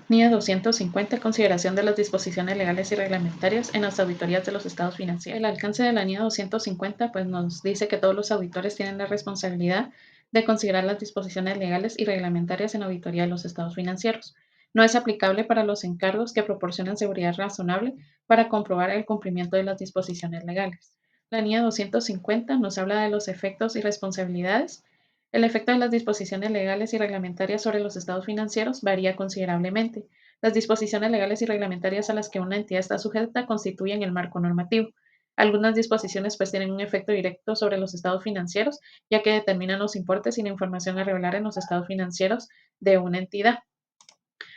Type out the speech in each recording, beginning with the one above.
NIE 250. Consideración de las disposiciones legales y reglamentarias en las auditorías de los estados financieros. El alcance de la NIE 250 pues, nos dice que todos los auditores tienen la responsabilidad de considerar las disposiciones legales y reglamentarias en auditoría de los estados financieros. No es aplicable para los encargos que proporcionan seguridad razonable para comprobar el cumplimiento de las disposiciones legales. La NIE 250 nos habla de los efectos y responsabilidades. El efecto de las disposiciones legales y reglamentarias sobre los estados financieros varía considerablemente. Las disposiciones legales y reglamentarias a las que una entidad está sujeta constituyen el marco normativo. Algunas disposiciones pues tienen un efecto directo sobre los estados financieros, ya que determinan los importes y la información a revelar en los estados financieros de una entidad.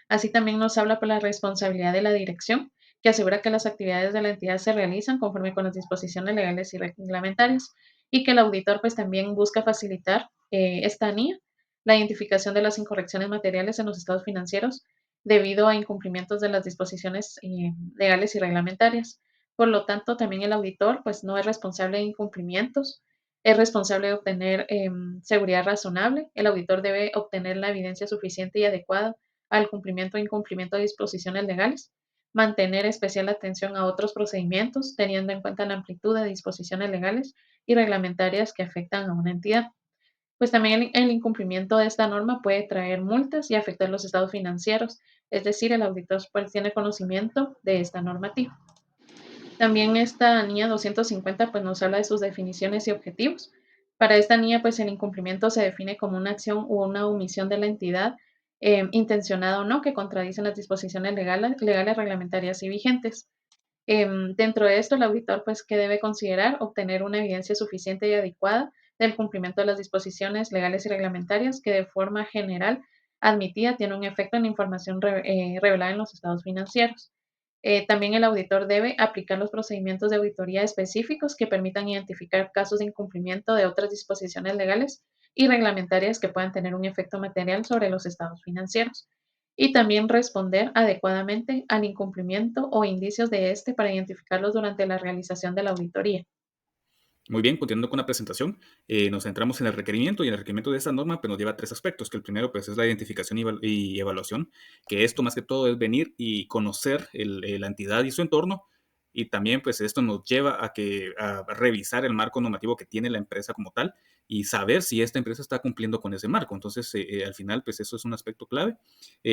Así también nos habla por la responsabilidad de la dirección, que asegura que las actividades de la entidad se realizan conforme con las disposiciones legales y reglamentarias, y que el auditor pues también busca facilitar esta NIA, la identificación de las incorrecciones materiales en los estados financieros debido a incumplimientos de las disposiciones legales y reglamentarias. Por lo tanto, también el auditor pues no es responsable de incumplimientos, es responsable de obtener seguridad razonable. El auditor debe obtener la evidencia suficiente y adecuada al cumplimiento o incumplimiento de disposiciones legales, mantener especial atención a otros procedimientos, teniendo en cuenta la amplitud de disposiciones legales y reglamentarias que afectan a una entidad. Pues también el incumplimiento de esta norma puede traer multas y afectar los estados financieros, es decir, el auditor pues, tiene conocimiento de esta normativa. También esta NIA 250 pues, nos habla de sus definiciones y objetivos. Para esta NIA, pues el incumplimiento se define como una acción u una omisión de la entidad, intencionada o no, que contradicen las disposiciones legales, reglamentarias y vigentes. Dentro de esto, el auditor, pues, ¿qué debe considerar? Obtener una evidencia suficiente y adecuada del cumplimiento de las disposiciones legales y reglamentarias que de forma general admitida tiene un efecto en la información revelada en los estados financieros. También el auditor debe aplicar los procedimientos de auditoría específicos que permitan identificar casos de incumplimiento de otras disposiciones legales y reglamentarias que puedan tener un efecto material sobre los estados financieros. Y también responder adecuadamente al incumplimiento o indicios de este para identificarlos durante la realización de la auditoría. Muy bien, continuando con la presentación, nos centramos en el requerimiento y el requerimiento de esta norma pues, nos lleva a tres aspectos, que el primero pues, es la identificación y evaluación, que esto más que todo es venir y conocer la entidad y su entorno, y también pues esto nos lleva a revisar el marco normativo que tiene la empresa como tal y saber si esta empresa está cumpliendo con ese marco. Entonces, al final pues eso es un aspecto clave.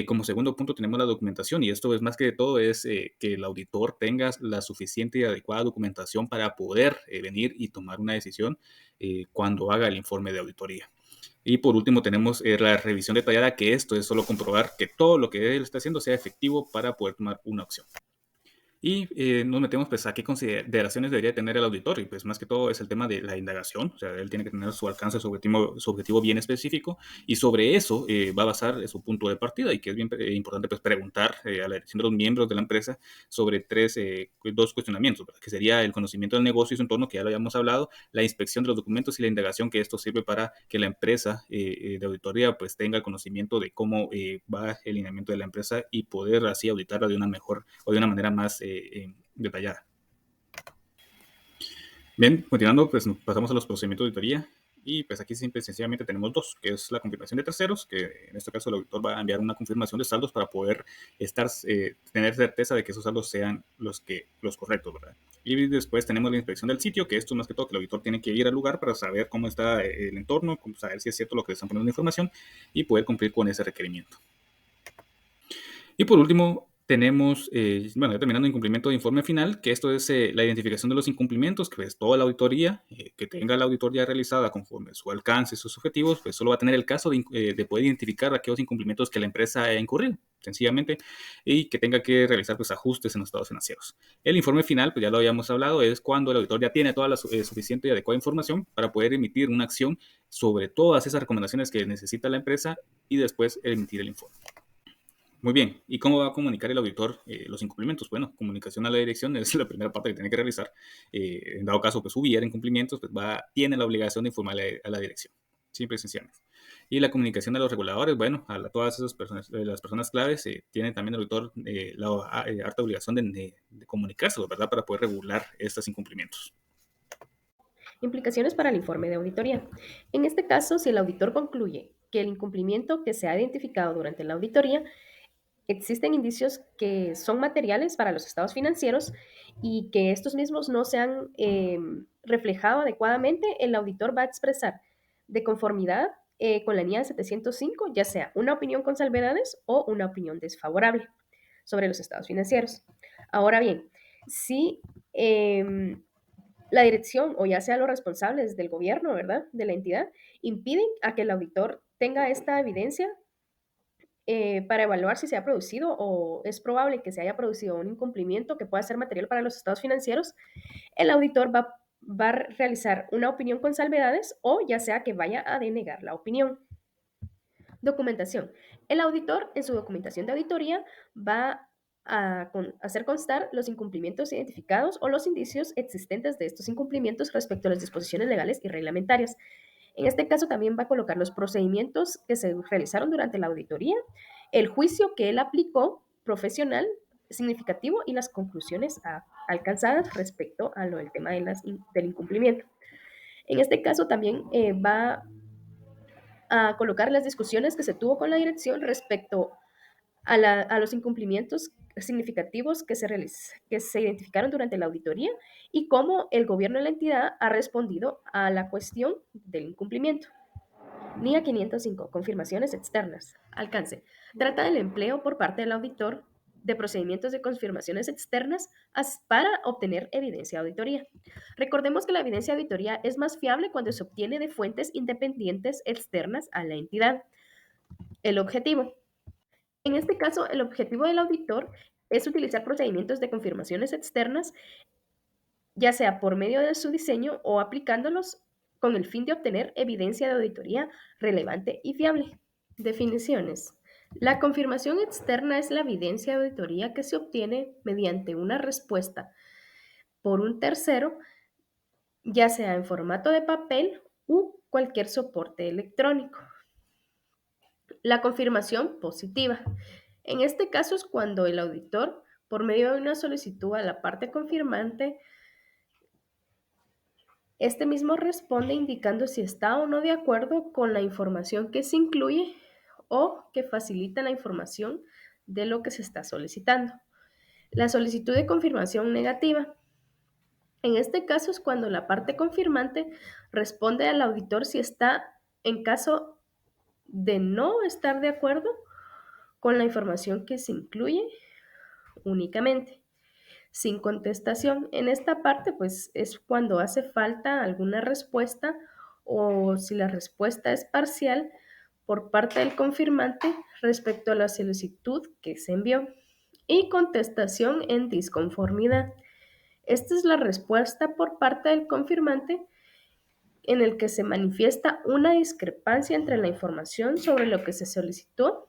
Como segundo punto tenemos la documentación y esto es más que todo es que el auditor tenga la suficiente y adecuada documentación para poder venir y tomar una decisión cuando haga el informe de auditoría. Y por último tenemos la revisión detallada, que esto es solo comprobar que todo lo que él está haciendo sea efectivo para poder tomar una opción. Y nos metemos pues a qué consideraciones debería tener el auditor y pues más que todo es el tema de la indagación, o sea, él tiene que tener su alcance, su objetivo bien específico y sobre eso va a basar su punto de partida y que es bien importante pues preguntar a la dirección de los miembros de la empresa sobre dos cuestionamientos, ¿verdad? Que sería el conocimiento del negocio y su entorno, que ya lo habíamos hablado, la inspección de los documentos y la indagación, que esto sirve para que la empresa de auditoría pues tenga el conocimiento de cómo va el lineamiento de la empresa y poder así auditarla de una mejor o de una manera más detallada. Bien, continuando, pues pasamos a los procedimientos de auditoría y pues aquí simple y sencillamente tenemos dos, que es la confirmación de terceros, que en este caso el auditor va a enviar una confirmación de saldos para poder tener certeza de que esos saldos sean los correctos, ¿verdad? Y después tenemos la inspección del sitio, que esto más que todo que el auditor tiene que ir al lugar para saber cómo está el entorno, saber si es cierto lo que le están poniendo de información y poder cumplir con ese requerimiento. Y por último, tenemos, bueno, ya terminando incumplimiento de informe final, que esto es la identificación de los incumplimientos, que es toda la auditoría, que tenga la auditoría realizada conforme su alcance y sus objetivos, pues solo va a tener el caso de poder identificar aquellos incumplimientos que la empresa haya incurrido, sencillamente, y que tenga que realizar pues, ajustes en los estados financieros. El informe final, pues ya lo habíamos hablado, es cuando el auditor ya tiene toda la suficiente y adecuada información para poder emitir una acción sobre todas esas recomendaciones que necesita la empresa y después emitir el informe. Muy bien, ¿y cómo va a comunicar el auditor los incumplimientos? Bueno, comunicación a la dirección es la primera parte que tiene que realizar. En dado caso, pues hubiera incumplimientos, pues tiene la obligación de informar a la dirección, simple y sencillamente. Y la comunicación a los reguladores, bueno, todas esas personas, las personas claves, tiene también el auditor la harta obligación de comunicárselo, ¿verdad? Para poder regular estos incumplimientos. Implicaciones para el informe de auditoría. En este caso, si el auditor concluye que el incumplimiento que se ha identificado durante la auditoría existen indicios que son materiales para los estados financieros y que estos mismos no se han reflejado adecuadamente, el auditor va a expresar de conformidad con la NIA 705, ya sea una opinión con salvedades o una opinión desfavorable sobre los estados financieros. Ahora bien, si la dirección o ya sea los responsables del gobierno, ¿verdad? De la entidad, impiden a que el auditor tenga esta evidencia para evaluar si se ha producido o es probable que se haya producido un incumplimiento que pueda ser material para los estados financieros, el auditor va a realizar una opinión con salvedades o ya sea que vaya a denegar la opinión. Documentación. El auditor en su documentación de auditoría va a hacer constar los incumplimientos identificados o los indicios existentes de estos incumplimientos respecto a las disposiciones legales y reglamentarias. En este caso también va a colocar los procedimientos que se realizaron durante la auditoría, el juicio que él aplicó profesional significativo y las conclusiones alcanzadas respecto a lo del tema del incumplimiento. En este caso también va a colocar las discusiones que se tuvo con la dirección respecto a los incumplimientos significativos que se identificaron durante la auditoría y cómo el gobierno de la entidad ha respondido a la cuestión del incumplimiento. NIA 505, confirmaciones externas. Alcance. Trata del empleo por parte del auditor de procedimientos de confirmaciones externas para obtener evidencia de auditoría. Recordemos que la evidencia de auditoría es más fiable cuando se obtiene de fuentes independientes externas a la entidad. El objetivo. En este caso, el objetivo del auditor es utilizar procedimientos de confirmaciones externas, ya sea por medio de su diseño o aplicándolos con el fin de obtener evidencia de auditoría relevante y fiable. Definiciones. La confirmación externa es la evidencia de auditoría que se obtiene mediante una respuesta por un tercero, ya sea en formato de papel u cualquier soporte electrónico. La confirmación positiva. En este caso es cuando el auditor, por medio de una solicitud a la parte confirmante, este mismo responde indicando si está o no de acuerdo con la información que se incluye o que facilita la información de lo que se está solicitando. La solicitud de confirmación negativa. En este caso es cuando la parte confirmante responde al auditor si está en caso de no estar de acuerdo con la información que se incluye únicamente, sin contestación. En esta parte, pues es cuando hace falta alguna respuesta o si la respuesta es parcial por parte del confirmante respecto a la solicitud que se envió. Y contestación en disconformidad. Esta es la respuesta por parte del confirmante en el que se manifiesta una discrepancia entre la información sobre lo que se solicitó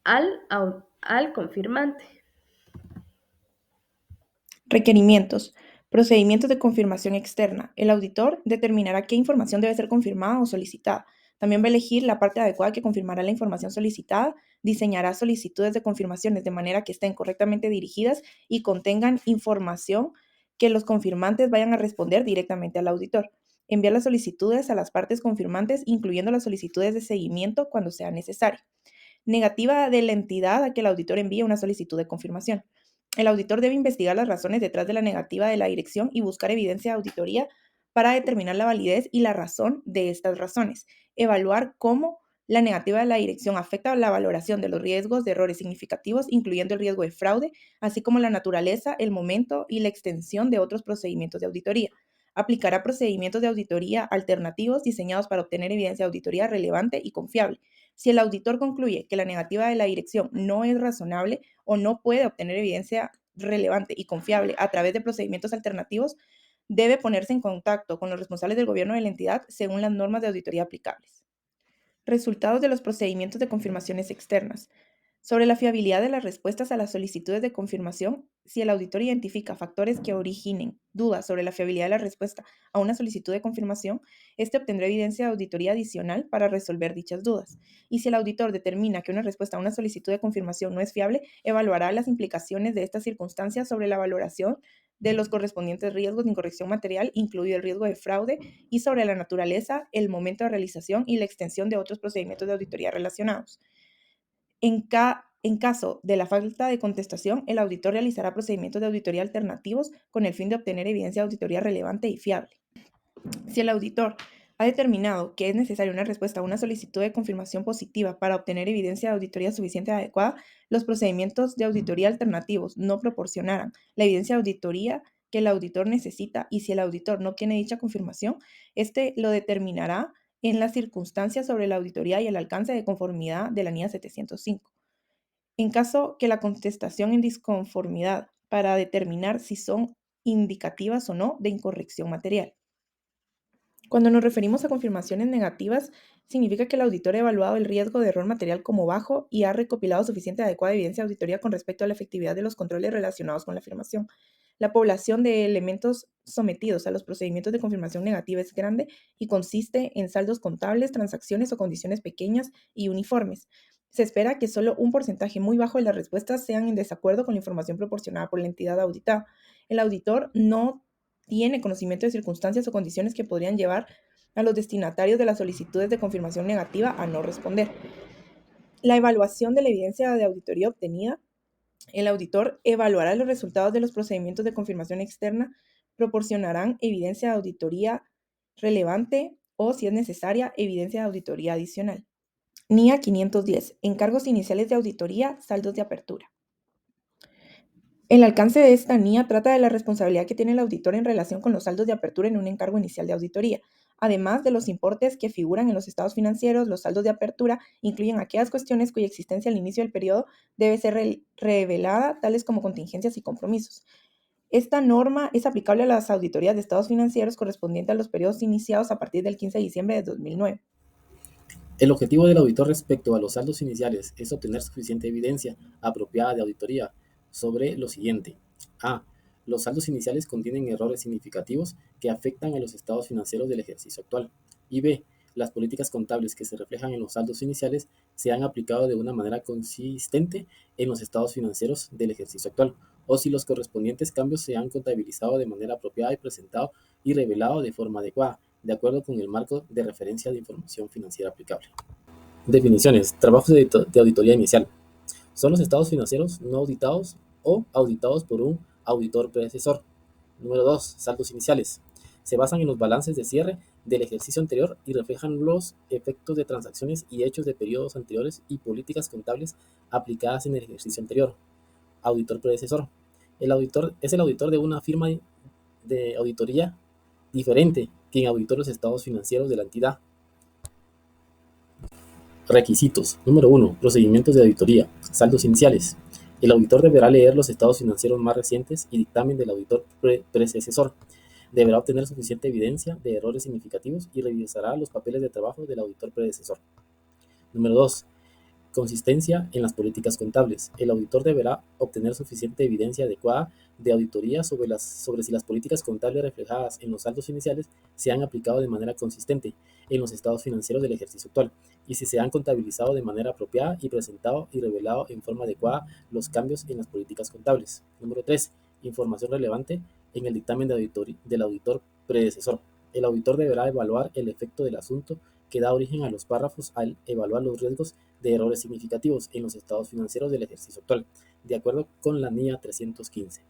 al confirmante. Requerimientos. Procedimientos de confirmación externa. El auditor determinará qué información debe ser confirmada o solicitada. También va a elegir la parte adecuada que confirmará la información solicitada, diseñará solicitudes de confirmaciones de manera que estén correctamente dirigidas y contengan información que los confirmantes vayan a responder directamente al auditor. Enviar las solicitudes a las partes confirmantes, incluyendo las solicitudes de seguimiento cuando sea necesario. Negativa de la entidad a que el auditor envíe una solicitud de confirmación. El auditor debe investigar las razones detrás de la negativa de la dirección y buscar evidencia de auditoría para determinar la validez y la razón de estas razones. Evaluar cómo la negativa de la dirección afecta a la valoración de los riesgos de errores significativos, incluyendo el riesgo de fraude, así como la naturaleza, el momento y la extensión de otros procedimientos de auditoría. Aplicará procedimientos de auditoría alternativos diseñados para obtener evidencia de auditoría relevante y confiable. Si el auditor concluye que la negativa de la dirección no es razonable o no puede obtener evidencia relevante y confiable a través de procedimientos alternativos, debe ponerse en contacto con los responsables del gobierno de la entidad según las normas de auditoría aplicables. Resultados de los procedimientos de confirmaciones externas. Sobre la fiabilidad de las respuestas a las solicitudes de confirmación, si el auditor identifica factores que originen dudas sobre la fiabilidad de la respuesta a una solicitud de confirmación, este obtendrá evidencia de auditoría adicional para resolver dichas dudas. Y si el auditor determina que una respuesta a una solicitud de confirmación no es fiable, evaluará las implicaciones de estas circunstancias sobre la valoración de los correspondientes riesgos de incorrección material, incluido el riesgo de fraude, y sobre la naturaleza, el momento de realización y la extensión de otros procedimientos de auditoría relacionados. En caso de la falta de contestación, el auditor realizará procedimientos de auditoría alternativos con el fin de obtener evidencia de auditoría relevante y fiable. Si el auditor ha determinado que es necesaria una respuesta a una solicitud de confirmación positiva para obtener evidencia de auditoría suficiente y adecuada, los procedimientos de auditoría alternativos no proporcionarán la evidencia de auditoría que el auditor necesita, y si el auditor no obtiene dicha confirmación, este lo determinará en las circunstancias sobre la auditoría y el alcance de conformidad de la NIA 705. En caso que la contestación en disconformidad para determinar si son indicativas o no de incorrección material. Cuando nos referimos a confirmaciones negativas, significa que el auditor ha evaluado el riesgo de error material como bajo y ha recopilado suficiente adecuada evidencia de auditoría con respecto a la efectividad de los controles relacionados con la afirmación. La población de elementos sometidos a los procedimientos de confirmación negativa es grande y consiste en saldos contables, transacciones o condiciones pequeñas y uniformes. Se espera que solo un porcentaje muy bajo de las respuestas sean en desacuerdo con la información proporcionada por la entidad auditada. El auditor no tiene conocimiento de circunstancias o condiciones que podrían llevar a los destinatarios de las solicitudes de confirmación negativa a no responder. La evaluación de la evidencia de auditoría obtenida. El auditor evaluará los resultados de los procedimientos de confirmación externa, proporcionarán evidencia de auditoría relevante o, si es necesaria, evidencia de auditoría adicional. NIA 510. Encargos iniciales de auditoría, saldos de apertura. El alcance de esta NIA trata de la responsabilidad que tiene el auditor en relación con los saldos de apertura en un encargo inicial de auditoría. Además de los importes que figuran en los estados financieros, los saldos de apertura incluyen aquellas cuestiones cuya existencia al inicio del periodo debe ser revelada, tales como contingencias y compromisos. Esta norma es aplicable a las auditorías de estados financieros correspondientes a los periodos iniciados a partir del 15 de diciembre de 2009. El objetivo del auditor respecto a los saldos iniciales es obtener suficiente evidencia apropiada de auditoría sobre lo siguiente. A. Los saldos iniciales contienen errores significativos que afectan a los estados financieros del ejercicio actual. Y B. Las políticas contables que se reflejan en los saldos iniciales se han aplicado de una manera consistente en los estados financieros del ejercicio actual, o si los correspondientes cambios se han contabilizado de manera apropiada y presentado y revelado de forma adecuada, de acuerdo con el marco de referencia de información financiera aplicable. Definiciones. Trabajos de auditoría inicial. Son los estados financieros no auditados o auditados por un auditor predecesor. Número 2. Saldos iniciales. Se basan en los balances de cierre del ejercicio anterior y reflejan los efectos de transacciones y hechos de periodos anteriores y políticas contables aplicadas en el ejercicio anterior. Auditor predecesor. El auditor es el auditor de una firma de auditoría diferente quien auditó los estados financieros de la entidad. Requisitos. Número 1. Procedimientos de auditoría. Saldos iniciales. El auditor deberá leer los estados financieros más recientes y dictamen del auditor predecesor. Deberá obtener suficiente evidencia de errores significativos y revisará los papeles de trabajo del auditor predecesor. Número 2. Consistencia en las políticas contables. El auditor deberá obtener suficiente evidencia adecuada de auditoría sobre si las políticas contables reflejadas en los saldos iniciales se han aplicado de manera consistente en los estados financieros del ejercicio actual y si se han contabilizado de manera apropiada y presentado y revelado en forma adecuada los cambios en las políticas contables. Número 3. Información relevante en el dictamen del auditor predecesor. El auditor deberá evaluar el efecto del asunto que da origen a los párrafos al evaluar los riesgos de errores significativos en los estados financieros del ejercicio actual, de acuerdo con la NIA 315.